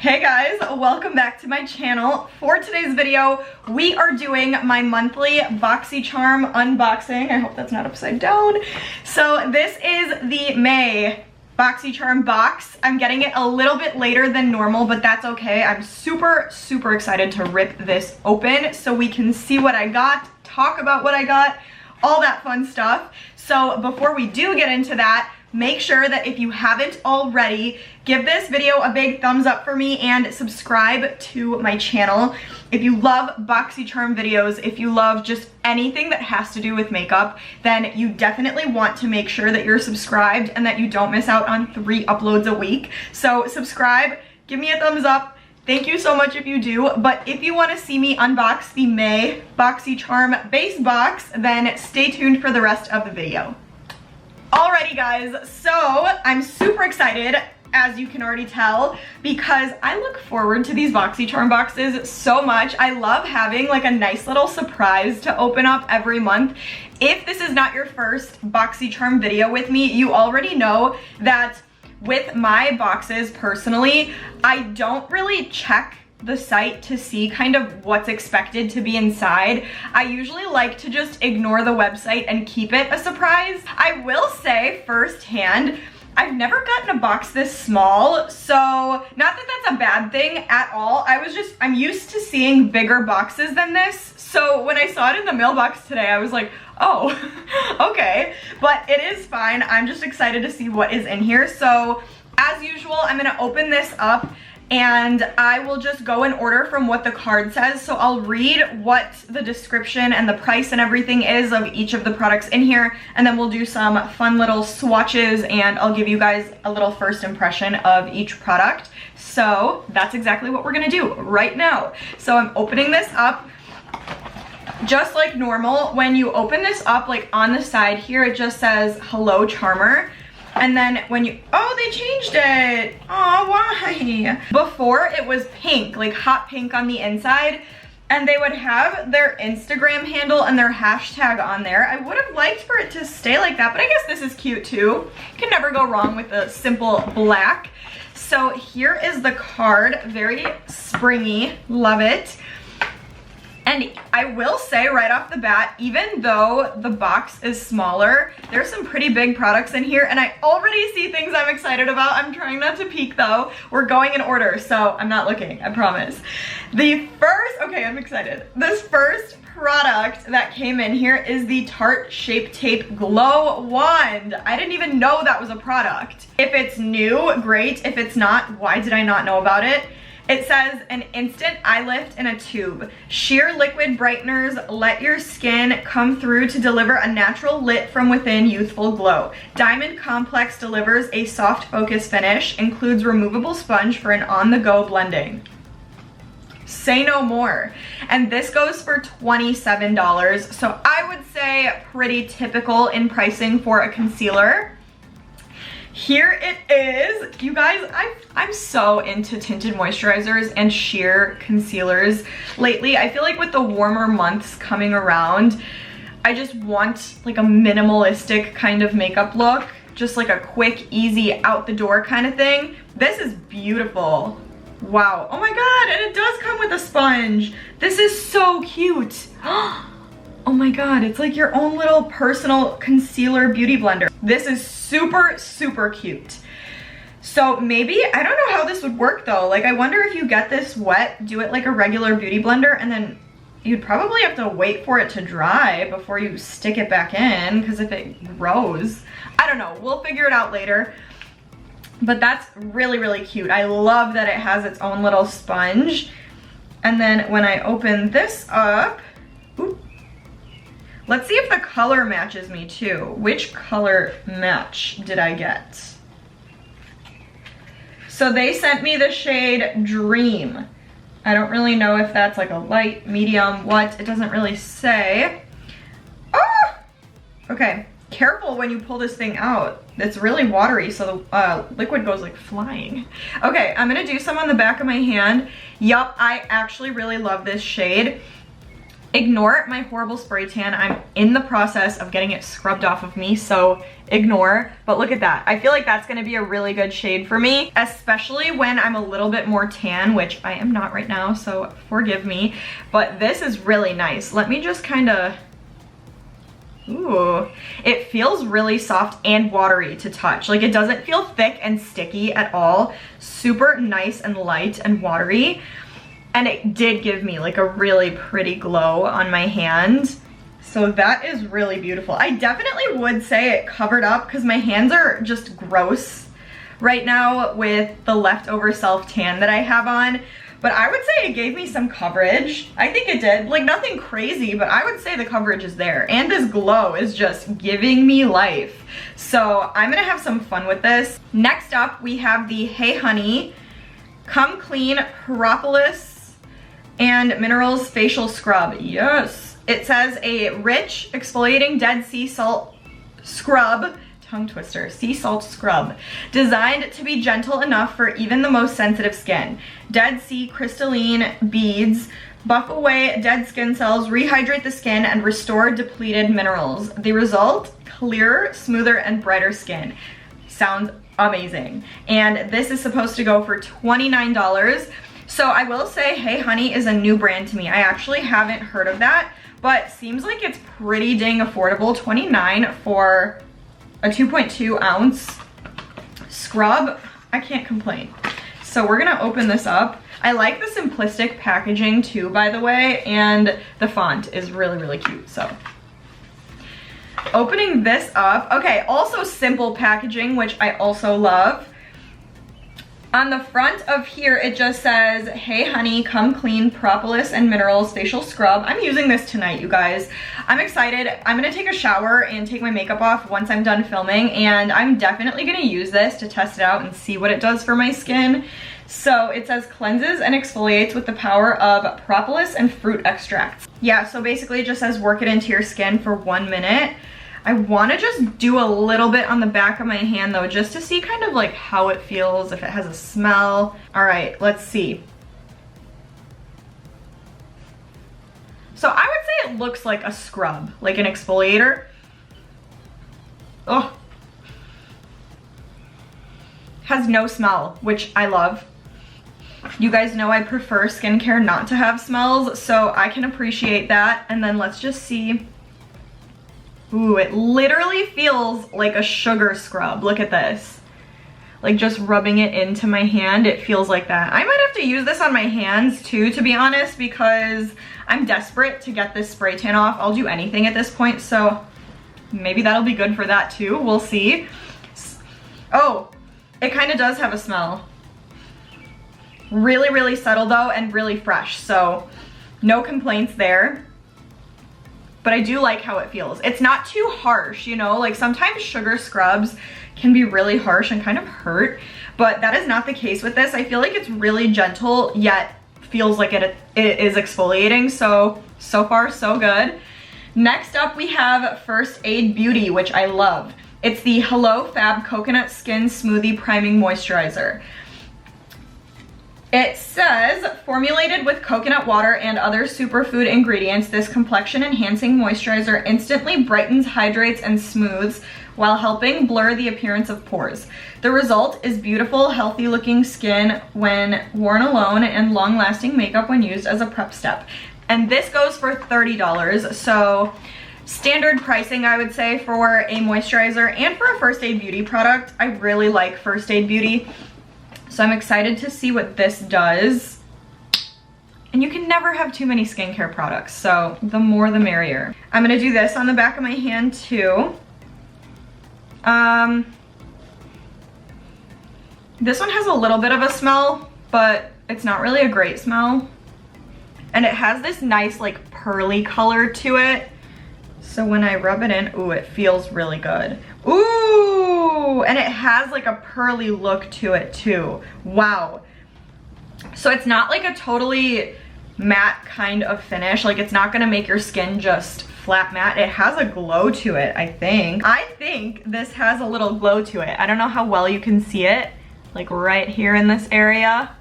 Hey guys, welcome back to my channel. For today's video, we are doing my monthly Boxycharm unboxing. I hope that's not upside down. So this is the May Boxycharm box. I'm getting it a little bit later than normal, but that's okay. I'm super excited to rip this open so we can see what I got, talk about what I got, all that fun stuff. So before we do get into that, make sure that if you haven't already, give this video a big thumbs up for me and subscribe to my channel. If you love Boxycharm videos, if you love just anything that has to do with makeup, then you definitely want to make sure that you're subscribed and that you don't miss out on 3 uploads a week. So subscribe, give me a thumbs up. Thank you so much if you do, but if you want to see me unbox the May Boxycharm base box, then stay tuned for the rest of the video. Alrighty guys, so I'm super excited, as you can already tell, because I look forward to these Boxycharm boxes so much. I love having like a nice little surprise to open up every month. If this is not your first Boxycharm video with me, you already know that with my boxes personally, I don't really check the site to see kind of what's expected to be inside. I usually like to just ignore the website and keep it a surprise. I will say firsthand, I've never gotten a box this small, so not that that's a bad thing at all. I'm used to seeing bigger boxes than this. So when I saw it in the mailbox today, I was like, oh, okay, but it is fine. I'm just excited to see what is in here. So as usual, I'm gonna open this up and I will just go in order from what the card says. So I'll read what the description and the price and everything is of each of the products in here, and then we'll do some fun little swatches and I'll give you guys a little first impression of each product. So that's exactly what we're gonna do right now. So I'm opening this up. Just like normal, when you open this up, like on the side here, it just says hello charmer. And then when you, oh, they changed it. Oh, why? Before it was pink, like hot pink on the inside, and they would have their Instagram handle and their hashtag on there. I would have liked for it to stay like that, but I guess this is cute too. You can never go wrong with a simple black. So here is the card, very springy, love it. And I will say right off the bat, even though the box is smaller, there's some pretty big products in here, and I already see things I'm excited about. I'm trying not to peek though. We're going in order, so I'm not looking, I promise. Okay, I'm excited. This first product that came in here is the Tarte Shape Tape Glow Wand. I didn't even know that was a product. If it's new, great. If it's not, why did I not know about it? It says an instant eye lift in a tube. Sheer liquid brighteners let your skin come through to deliver a natural lit from within youthful glow. Diamond Complex delivers a soft focus finish, includes removable sponge for an on-the-go blending. Say no more. And this goes for $27. So I would say pretty typical in pricing for a concealer. Here it is. You guys, I'm so into tinted moisturizers and sheer concealers lately. I feel like with the warmer months coming around, I just want like a minimalistic kind of makeup look. Just like a quick, easy, out the door kind of thing. This is beautiful. Wow. Oh my god, and it does come with a sponge. This is so cute. Oh my god, it's like your own little personal concealer beauty blender. This is super cute. So maybe, I don't know how this would work though. Like I wonder if you get this wet, do it like a regular beauty blender, and then you'd probably have to wait for it to dry before you stick it back in, because if it grows, I don't know, we'll figure it out later. But that's really cute. I love that it has its own little sponge. And then when I open this up, ooh, let's see if the color matches me too. Which color match did I get? So they sent me the shade Dream. I don't really know if that's like a light, medium, what. It doesn't really say. Ah! Okay, careful when you pull this thing out. It's really watery, so the liquid goes like flying. Okay, I'm gonna do some on the back of my hand. Yup, I actually really love this shade. Ignore my horrible spray tan. I'm in the process of getting it scrubbed off of me, so ignore. But look at that. I feel like that's gonna be a really good shade for me, especially when I'm a little bit more tan, which I am not right now, so forgive me. But this is really nice. Let me just kind of, ooh, it feels really soft and watery to touch. Like, it doesn't feel thick and sticky at all. Super nice and light and watery. And it did give me like a really pretty glow on my hand. So that is really beautiful. I definitely would say it covered up because my hands are just gross right now with the leftover self tan that I have on. But I would say it gave me some coverage. I think it did. Like, nothing crazy, but I would say the coverage is there. And this glow is just giving me life. So I'm gonna have some fun with this. Next up, we have the Hey Honey Come Clean Propolis and Minerals Facial Scrub. Yes. It says a rich exfoliating dead sea salt scrub, tongue twister, sea salt scrub, designed to be gentle enough for even the most sensitive skin. Dead sea crystalline beads buff away dead skin cells, rehydrate the skin, and restore depleted minerals. The result, clearer, smoother, and brighter skin. Sounds amazing. And this is supposed to go for $29. So I will say Hey Honey is a new brand to me. I actually haven't heard of that, but seems like it's pretty dang affordable. $29 for a 2.2 ounce scrub. I can't complain. So we're gonna open this up. I like the simplistic packaging too, by the way, and the font is really, really cute, so. Opening this up, okay, also simple packaging, which I also love. On the front of here, it just says, Hey Honey, Come Clean Propolis and Minerals Facial Scrub. I'm using this tonight, you guys. I'm excited. I'm gonna take a shower and take my makeup off once I'm done filming, and I'm definitely gonna use this to test it out and see what it does for my skin. So it says cleanses and exfoliates with the power of propolis and fruit extracts. Yeah, so basically it just says work it into your skin for 1 minute. I want to just do a little bit on the back of my hand though, just to see kind of like how it feels, if it has a smell. All right, let's see. So I would say it looks like a scrub, like an exfoliator. Oh. Has no smell, which I love. You guys know I prefer skincare not to have smells, so I can appreciate that. And then let's just see. Ooh, it literally feels like a sugar scrub. Look at this. Like just rubbing it into my hand, it feels like that. I might have to use this on my hands too, to be honest, because I'm desperate to get this spray tan off. I'll do anything at this point, so maybe that'll be good for that too. We'll see. Oh, it kind of does have a smell. Really, really subtle though, and really fresh, so no complaints there. But I do like how it feels. It's not too harsh, you know, like sometimes sugar scrubs can be really harsh and kind of hurt, but that is not the case with this. I feel like it's really gentle, yet feels like it is exfoliating, so far so good. Next up we have First Aid Beauty, which I love. It's the Hello Fab Coconut Skin Smoothie Priming Moisturizer. It says, formulated with coconut water and other superfood ingredients, this complexion enhancing moisturizer instantly brightens, hydrates, and smooths while helping blur the appearance of pores. The result is beautiful, healthy looking skin when worn alone and long lasting makeup when used as a prep step. And this goes for $30, so standard pricing I would say for a moisturizer and for a First Aid Beauty product. I really like First Aid Beauty. So I'm excited to see what this does. And you can never have too many skincare products, so the more the merrier. I'm gonna do this on the back of my hand too. This one has a little bit of a smell, but it's not really a great smell. And it has this nice like pearly color to it. So when I rub it in, ooh, it feels really good. Ooh, and it has like a pearly look to it too. Wow. So it's not like a totally matte kind of finish. Like it's not gonna make your skin just flat matte. It has a glow to it, I think. I think this has a little glow to it. I don't know how well you can see it, like right here in this area.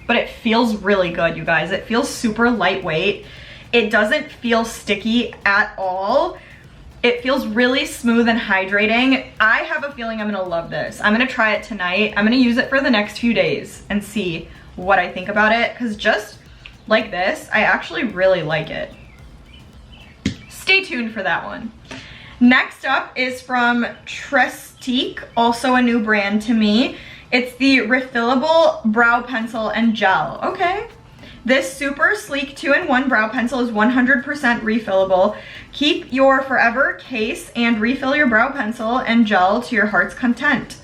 but it feels really good, you guys. It feels super lightweight. It doesn't feel sticky at all. It feels really smooth and hydrating. I have a feeling I'm gonna love this. I'm gonna try it tonight. I'm gonna use it for the next few days and see what I think about it, because just like this, I actually really like it. Stay tuned for that one. Next up is from TRESTIQUE, also a new brand to me. It's the Refillable Brow Pencil and Gel. Okay. This super sleek 2-in-1 brow pencil is 100% refillable. Keep your forever case and refill your brow pencil and gel to your heart's content.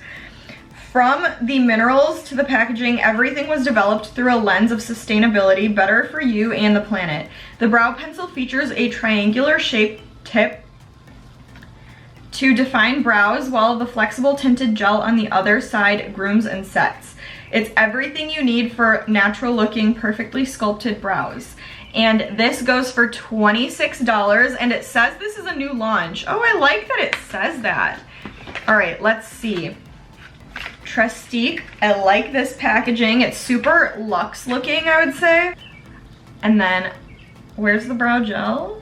From the minerals to the packaging, everything was developed through a lens of sustainability, better for you and the planet. The brow pencil features a triangular shaped tip to define brows, while the flexible tinted gel on the other side grooms and sets. It's everything you need for natural looking, perfectly sculpted brows. And this goes for $26, and it says this is a new launch. Oh, I like that it says that. All right, let's see. TRESTIQUE, I like this packaging. It's super luxe looking, I would say. And then, where's the brow gel?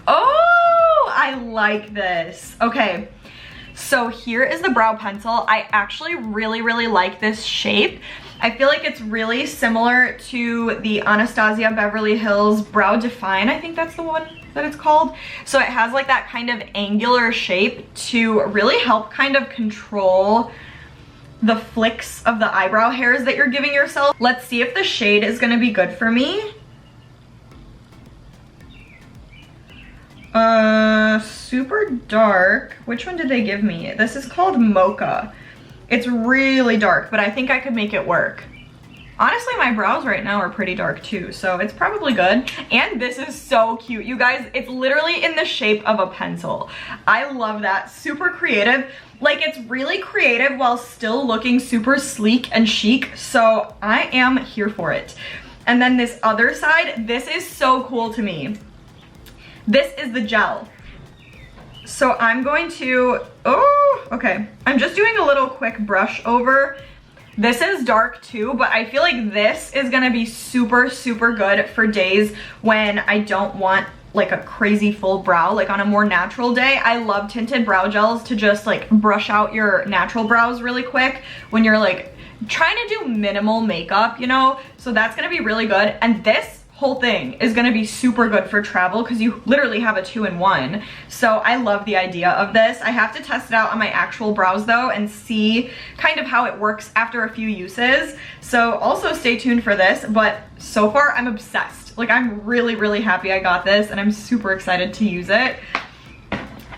Oh, I like this. Okay. So here is the brow pencil. I actually really like this shape. I feel like it's really similar to the Anastasia Beverly Hills Brow Define. I think that's the one that it's called. So it has like that kind of angular shape to really help kind of control the flicks of the eyebrow hairs that you're giving yourself. Let's see if the shade is gonna be good for me. Super dark. Which one did they give me? This is called Mocha. It's really dark, but I think I could make it work. Honestly, my brows right now are pretty dark too, so it's probably good. And this is so cute, you guys. It's literally in the shape of a pencil. I love that. Super creative. Like, it's really creative while still looking super sleek and chic, so I am here for it. And then this other side, this is so cool to me. This is the gel. So I'm going to, oh, okay. I'm just doing a little quick brush over. This is dark too, but I feel like this is gonna be super good for days when I don't want like a crazy full brow. Like on a more natural day, I love tinted brow gels to just like brush out your natural brows really quick when you're like trying to do minimal makeup, you know? So that's gonna be really good. And this whole thing is gonna be super good for travel because you literally have a 2-in-1. So I love the idea of this. I have to test it out on my actual brows though and see kind of how it works after a few uses. So also stay tuned for this, but so far I'm obsessed. Like, I'm really happy I got this and I'm super excited to use it.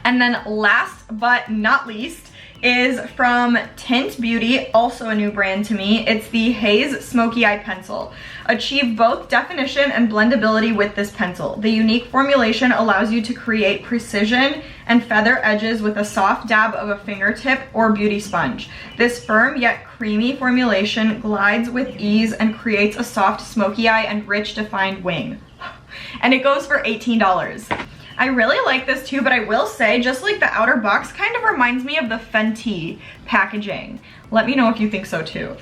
And then last but not least is from TYNT Beauty, also a new brand to me. It's the Haze Smokey Eye Pencil. Achieve both definition and blendability with this pencil. The unique formulation allows you to create precision and feather edges with a soft dab of a fingertip or beauty sponge. This firm yet creamy formulation glides with ease and creates a soft smoky eye and rich defined wing. And it goes for $18. I really like this too, but I will say, just like the outer box kind of reminds me of the Fenty packaging. Let me know if you think so too.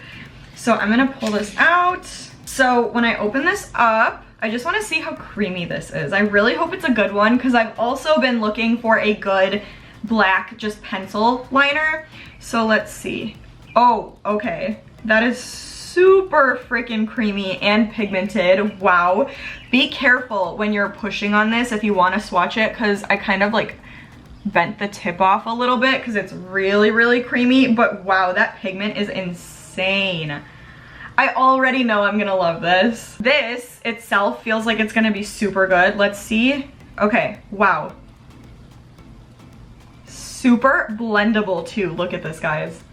So I'm gonna pull this out. So when I open this up, I just wanna see how creamy this is. I really hope it's a good one because I've also been looking for a good black just pencil liner. So let's see. Oh, okay. That is super freaking creamy and pigmented. Wow. Be careful when you're pushing on this if you want to swatch it, because I kind of like bent the tip off a little bit because it's really creamy. But wow, that pigment is insane. I already know I'm gonna love this. This itself feels like it's gonna be super good. Let's see. Okay, wow. Super blendable too. Look at this, guys.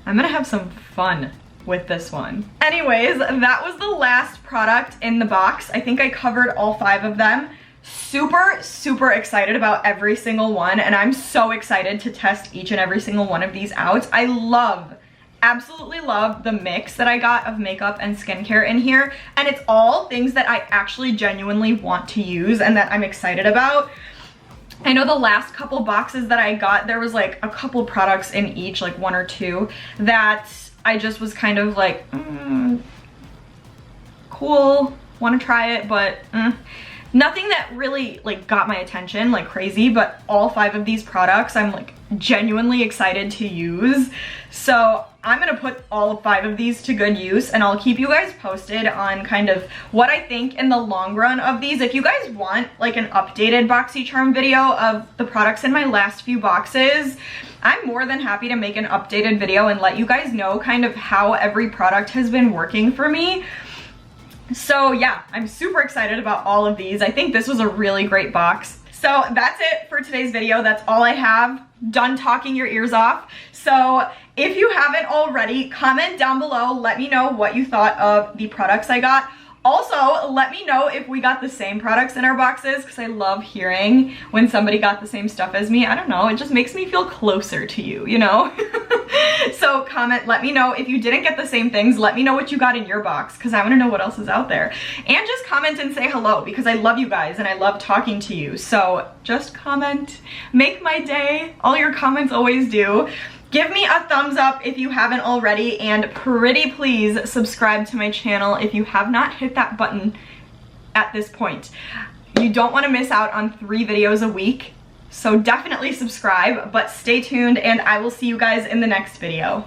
I'm gonna have some fun with this one. Anyways, that was the last product in the box. I think I covered all 5 of them. Super excited about every single one, and I'm so excited to test each and every single one of these out. I absolutely love the mix that I got of makeup and skincare in here, and it's all things that I actually genuinely want to use and that I'm excited about. I know the last couple boxes that I got, there was like a couple products in each, like 1 or 2, that I just was kind of like, cool, want to try it, but nothing that really like got my attention like crazy. But all 5 of these products I'm like genuinely excited to use. So I'm gonna put all 5 of these to good use, and I'll keep you guys posted on kind of what I think in the long run of these. If you guys want like an updated Boxycharm video of the products in my last few boxes, I'm more than happy to make an updated video and let you guys know kind of how every product has been working for me. So yeah, I'm super excited about all of these. I think this was a really great box. So that's it for today's video. That's all I have. Done talking your ears off. So if you haven't already, comment down below. Let me know what you thought of the products I got. Also, let me know if we got the same products in our boxes, because I love hearing when somebody got the same stuff as me. I don't know, it just makes me feel closer to you, you know? So comment, let me know if you didn't get the same things. Let me know what you got in your box, because I want to know what else is out there. And just comment and say hello, because I love you guys and I love talking to you. So just comment, make my day. All your comments always do. Give me a thumbs up if you haven't already, and pretty please subscribe to my channel if you have not hit that button at this point. You don't want to miss out on 3 videos a week, so definitely subscribe, but stay tuned and I will see you guys in the next video.